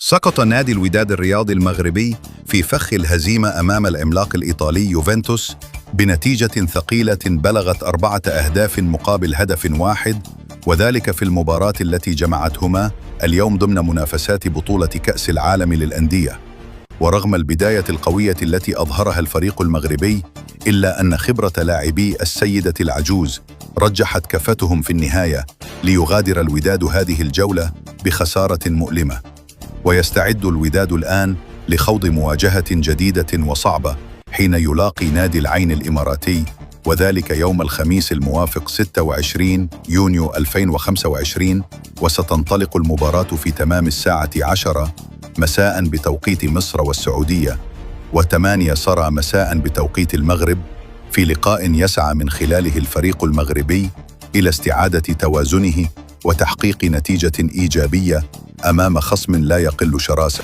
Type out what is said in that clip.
سقط نادي الوداد الرياضي المغربي في فخ الهزيمة أمام العملاق الإيطالي يوفنتوس بنتيجة ثقيلة بلغت 4 أهداف مقابل هدف واحد، وذلك في المباراة التي جمعتهما اليوم ضمن منافسات بطولة كأس العالم للأندية. ورغم البداية القوية التي أظهرها الفريق المغربي، إلا أن خبرة لاعبي السيدة العجوز رجحت كفتهم في النهاية ليغادر الوداد هذه الجولة بخسارة مؤلمة. ويستعد الوداد الآن لخوض مواجهة جديدة وصعبة حين يلاقي نادي العين الإماراتي، وذلك يوم الخميس الموافق 26 يونيو 2025، وستنطلق المباراة في تمام الساعة 10 مساء بتوقيت مصر والسعودية، و8 صرى مساء بتوقيت المغرب، في لقاء يسعى من خلاله الفريق المغربي إلى استعادة توازنه وتحقيق نتيجة إيجابية أمام خصم لا يقل شراسة.